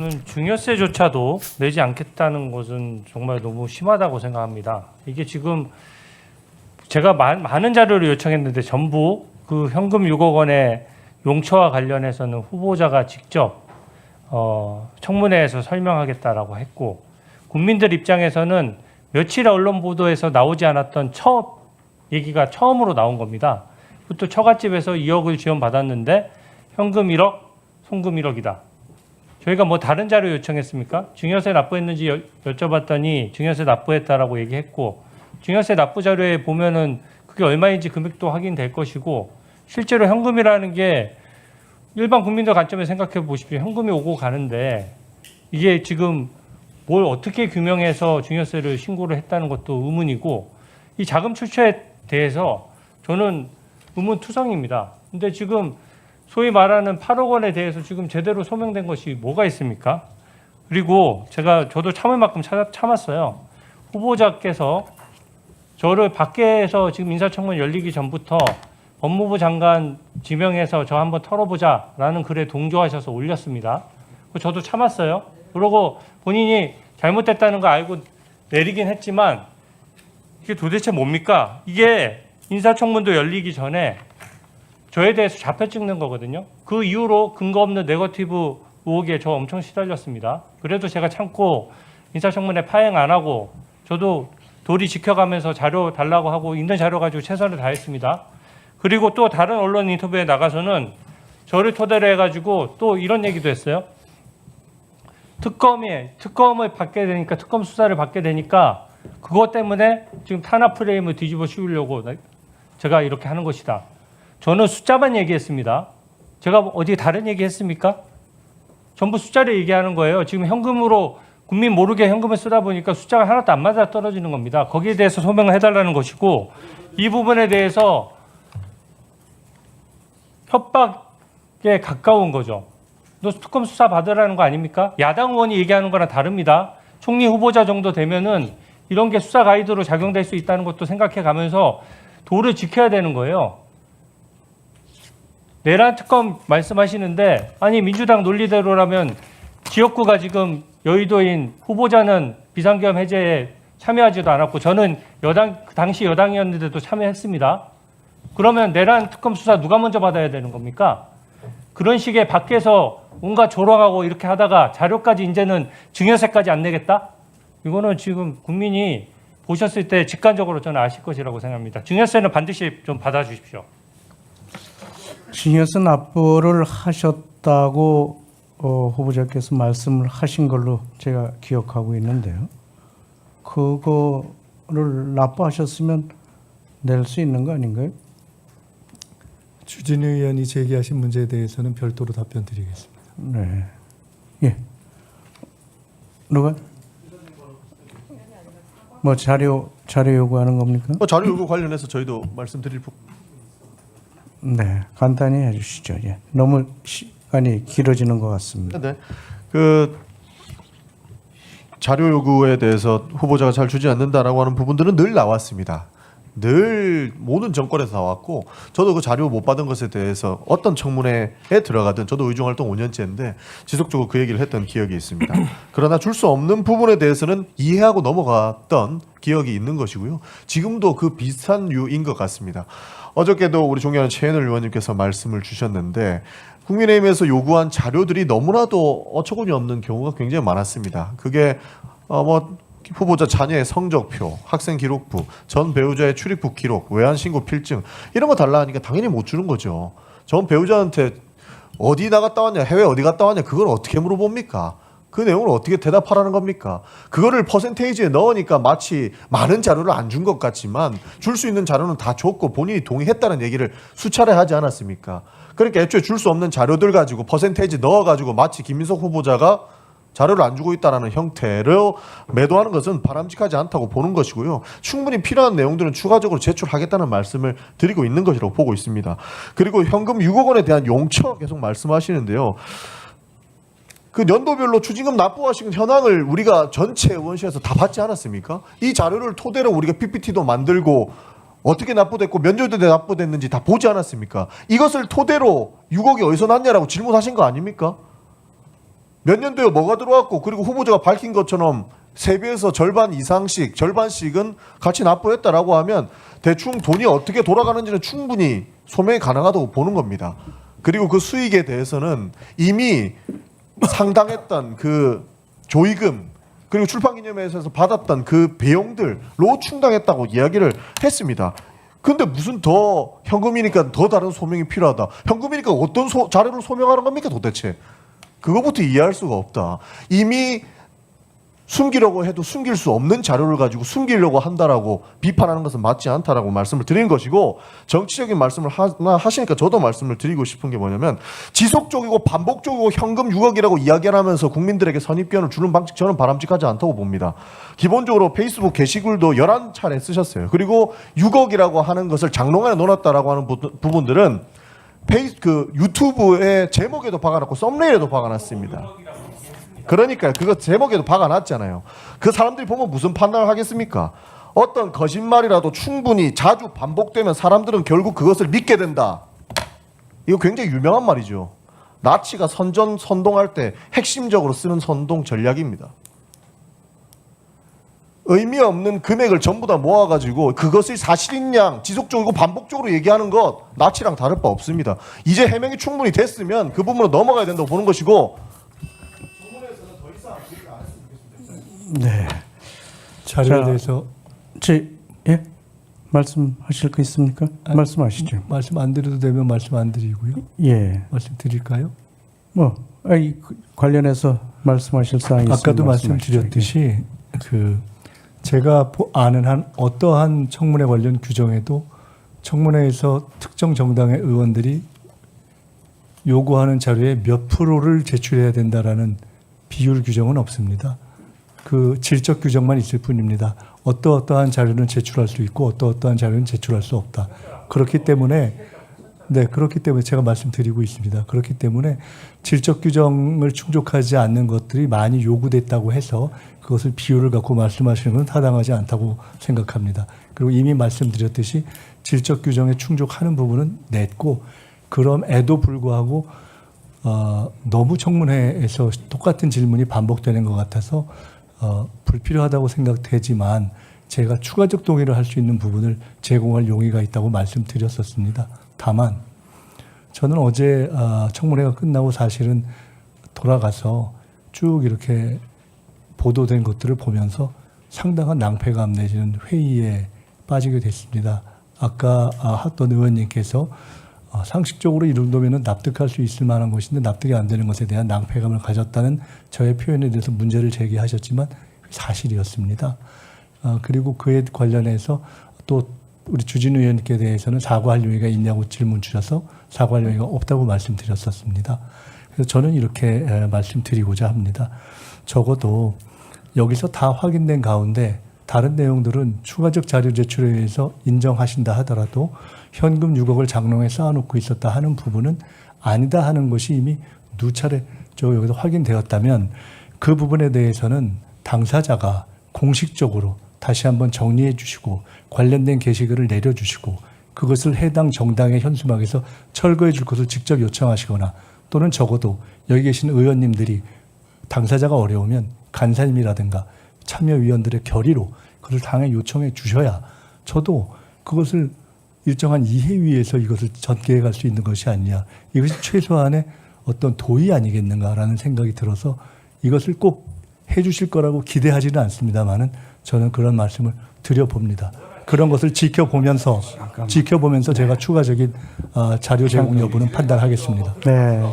저는 증여세조차도 내지 않겠다는 것은 정말 너무 심하다고 생각합니다. 이게 지금 제가 많은 자료를 요청했는데 전부 그 현금 6억 원의 용처와 관련해서는 후보자가 직접 청문회에서 설명하겠다라고 했고, 국민들 입장에서는 며칠 언론 보도에서 나오지 않았던 얘기가 처음으로 나온 겁니다. 또 처갓집에서 2억을 지원받았는데 현금 1억, 송금 1억이다. 저희가 뭐 다른 자료 요청했습니까? 증여세 납부했는지 여쭤봤더니 증여세 납부했다라고 얘기했고, 증여세 납부 자료에 보면은 그게 얼마인지 금액도 확인될 것이고, 실제로 현금이라는 게 일반 국민들 관점에 생각해 보십시오. 현금이 오고 가는데 이게 지금 뭘 어떻게 규명해서 증여세를 신고를 했다는 것도 의문이고, 이 자금 출처에 대해서 저는 의문투성입니다. 근데 지금 소위 말하는 8억 원에 대해서 지금 제대로 소명된 것이 뭐가 있습니까? 그리고 저도 참을 만큼 참았어요. 후보자께서 저를 밖에서 지금 인사청문 열리기 전부터 법무부 장관 지명해서 저 한번 털어보자라는 글에 동조하셔서 올렸습니다. 저도 참았어요. 그러고 본인이 잘못됐다는 거 알고 내리긴 했지만 이게 도대체 뭡니까? 이게 인사청문도 열리기 전에 저에 대해서 자표 찍는 거거든요. 그 이후로 근거 없는 네거티브 의혹에 저 엄청 시달렸습니다. 그래도 제가 참고 인사청문회 파행 안 하고 저도 도리 지켜가면서 자료 달라고 하고 있는 자료 가지고 최선을 다했습니다. 그리고 또 다른 언론 인터뷰에 나가서는 저를 토대로 해가지고 또 이런 얘기도 했어요. 특검을 받게 되니까, 특검 수사를 받게 되니까 그것 때문에 지금 탄압 프레임을 뒤집어 씌우려고 제가 이렇게 하는 것이다. 저는 숫자만 얘기했습니다. 제가 어디 다른 얘기 했습니까? 전부 숫자를 얘기하는 거예요. 지금 현금으로 국민 모르게 현금을 쓰다 보니까 숫자가 하나도 안 맞아 떨어지는 겁니다. 거기에 대해서 소명을 해달라는 것이고, 이 부분에 대해서 협박에 가까운 거죠. 너 특검 수사 받으라는 거 아닙니까? 야당 의원이 얘기하는 거랑 다릅니다. 총리 후보자 정도 되면은 이런 게 수사 가이드로 작용될 수 있다는 것도 생각해 가면서 도를 지켜야 되는 거예요. 내란 특검 말씀하시는데, 아니 민주당 논리대로라면 지역구가 지금 여의도인 후보자는 비상계엄 해제에 참여하지도 않았고, 저는 당시 여당이었는데도 참여했습니다. 그러면 내란 특검 수사 누가 먼저 받아야 되는 겁니까? 그런 식의 밖에서 온갖 조롱하고 이렇게 하다가 자료까지 이제는 증여세까지 안 내겠다? 이거는 지금 국민이 보셨을 때 직관적으로 저는 아실 것이라고 생각합니다. 증여세는 반드시 좀 받아주십시오. 증여세 납부를 하셨다고 후보자께서 말씀을 하신 걸로 제가 기억하고 있는데요. 그거를 납부하셨으면 낼 수 있는 거 아닌가요? 주진우 의원이 제기하신 문제에 대해서는 별도로 답변 드리겠습니다. 네. 예. 누가? 뭐 자료 요구하는 겁니까? 자료 요구 관련해서 저희도 말씀드릴 네, 간단히 해주시죠. 예. 너무 시간이 길어지는 것 같습니다. 네. 그 자료 요구에 대해서 후보자가 잘 주지 않는다라고 하는 부분들은 늘 나왔습니다. 늘 모든 정권에서 나왔고, 저도 그 자료 못 받은 것에 대해서 어떤 청문회에 들어가든, 저도 의정활동 5년째인데 지속적으로 그 얘기를 했던 기억이 있습니다. 그러나 줄 수 없는 부분에 대해서는 이해하고 넘어갔던 기억이 있는 것이고요. 지금도 그 비슷한 류인 것 같습니다. 어저께도 우리 존경하는 최현을 의원님께서 말씀을 주셨는데, 국민의힘에서 요구한 자료들이 너무나도 어처구니 없는 경우가 굉장히 많았습니다. 그게 후보자 자녀의 성적표, 학생 기록부, 전 배우자의 출입국 기록, 외환 신고 필증, 이런 거 달라 하니까 당연히 못 주는 거죠. 전 배우자한테 어디 나갔다 왔냐, 해외 어디 갔다 왔냐, 그걸 어떻게 물어봅니까? 그 내용을 어떻게 대답하라는 겁니까? 그거를 퍼센테이지에 넣으니까 마치 많은 자료를 안 준 것 같지만 줄 수 있는 자료는 다 줬고 본인이 동의했다는 얘기를 수차례 하지 않았습니까? 그러니까 애초에 줄 수 없는 자료들 가지고 퍼센테이지 넣어가지고 마치 김민석 후보자가 자료를 안 주고 있다는 형태로 매도하는 것은 바람직하지 않다고 보는 것이고요. 충분히 필요한 내용들은 추가적으로 제출하겠다는 말씀을 드리고 있는 것이라고 보고 있습니다. 그리고 현금 6억 원에 대한 용처 계속 말씀하시는데요. 그 연도별로 추징금 납부하신 현황을 우리가 전체 의원실에서 다 받지 않았습니까? 이 자료를 토대로 우리가 PPT도 만들고 어떻게 납부됐고 몇 년도에 납부됐는지 다 보지 않았습니까? 이것을 토대로 6억이 어디서 났냐라고 질문하신 거 아닙니까? 몇 년도에 뭐가 들어왔고 그리고 후보자가 밝힌 것처럼 세배에서 절반 이상씩 절반씩은 같이 납부했다라고 하면 대충 돈이 어떻게 돌아가는지는 충분히 소명이 가능하다고 보는 겁니다. 그리고 그 수익에 대해서는 이미 상당했던 그 조의금 그리고 출판기념회에서 받았던 그 비용들로 충당했다고 이야기를 했습니다. 근데 무슨 더 현금이니까 더 다른 소명이 필요하다. 현금이니까 어떤 자료를 소명하는 겁니까 도대체? 그거부터 이해할 수가 없다. 이미 숨기려고 해도 숨길 수 없는 자료를 가지고 숨기려고 한다라고 비판하는 것은 맞지 않다라고 말씀을 드린 것이고 정치적인 말씀을 하시니까 저도 말씀을 드리고 싶은 게 뭐냐면 지속적이고 반복적이고 현금 6억이라고 이야기를 하면서 국민들에게 선입견을 주는 방식 저는 바람직하지 않다고 봅니다. 기본적으로 페이스북 게시글도 11차례 쓰셨어요. 그리고 6억이라고 하는 것을 장롱안에 넣어놨다라고 하는 부분들은 유튜브의 제목에도 박아놨고 썸네일에도 박아놨습니다. 그러니까 그거 제목에도 박아놨잖아요. 그 사람들이 보면 무슨 판단을 하겠습니까? 어떤 거짓말이라도 충분히 자주 반복되면 사람들은 결국 그것을 믿게 된다. 이거 굉장히 유명한 말이죠. 나치가 선동할 때 핵심적으로 쓰는 선동 전략입니다. 의미 없는 금액을 전부 다 모아가지고 그것이 사실인 양 지속적이고 반복적으로 얘기하는 것 나치랑 다를 바 없습니다. 이제 해명이 충분히 됐으면 그 부분으로 넘어가야 된다고 보는 것이고 네. 자료에 자, 대해서 예? 말씀하실 거 있습니까? 말씀하시죠. 말씀 안 드려도 되면 말씀 안 드리고요. 예. 말씀 드릴까요? 관련해서 말씀하실 사항이 있으면 아까도 말씀하시죠. 말씀드렸듯이 제가 아는 한 어떠한 청문회 관련 규정에도 청문회에서 특정 정당의 의원들이 요구하는 자료의 몇 프로를 제출해야 된다라는 비율 규정은 없습니다. 그 질적 규정만 있을 뿐입니다. 어떠한 자료는 제출할 수 있고 어떠한 자료는 제출할 수 없다. 그렇기 때문에 제가 말씀드리고 있습니다. 그렇기 때문에 질적 규정을 충족하지 않는 것들이 많이 요구됐다고 해서 그것을 비율을 갖고 말씀하시는 건 타당하지 않다고 생각합니다. 그리고 이미 말씀드렸듯이 질적 규정에 충족하는 부분은 냈고 그럼에도 불구하고 너무 청문회에서 똑같은 질문이 반복되는 것 같아서 불필요하다고 생각되지만 제가 추가적 동의를 할 수 있는 부분을 제공할 용의가 있다고 말씀드렸었습니다. 다만 저는 어제 청문회가 끝나고 사실은 돌아가서 쭉 이렇게 보도된 것들을 보면서 상당한 낭패감 내지는 회의에 빠지게 됐습니다. 아까 어떤 의원님께서 상식적으로 이 정도면 납득할 수 있을 만한 것인데 납득이 안 되는 것에 대한 낭패감을 가졌다는 저의 표현에 대해서 문제를 제기하셨지만 사실이었습니다. 그리고 그에 관련해서 또 우리 주진우 의원님께 대해서는 사과할 용의가 있냐고 질문 주셔서 사과할 용의가 없다고 말씀드렸었습니다. 그래서 저는 이렇게 말씀드리고자 합니다. 적어도 여기서 다 확인된 가운데 다른 내용들은 추가적 자료 제출에 의해서 인정하신다 하더라도 현금 6억을 장롱에 쌓아놓고 있었다 하는 부분은 아니다 하는 것이 이미 누차례 여기서 확인되었다면 그 부분에 대해서는 당사자가 공식적으로 다시 한번 정리해 주시고 관련된 게시글을 내려주시고 그것을 해당 정당의 현수막에서 철거해 줄 것을 직접 요청하시거나 또는 적어도 여기 계신 의원님들이 당사자가 어려우면 간사님이라든가 참여위원들의 결의로 그것을 당에 요청해 주셔야 저도 그것을 일정한 이해위에서 이것을 전개해 갈 수 있는 것이 아니냐. 이것이 최소한의 어떤 도의 아니겠는가라는 생각이 들어서 이것을 꼭 해주실 거라고 기대하지는 않습니다만은 저는 그런 말씀을 드려봅니다. 그런 것을 지켜보면서 제가 추가적인 자료 제공 여부는 판단하겠습니다. 네.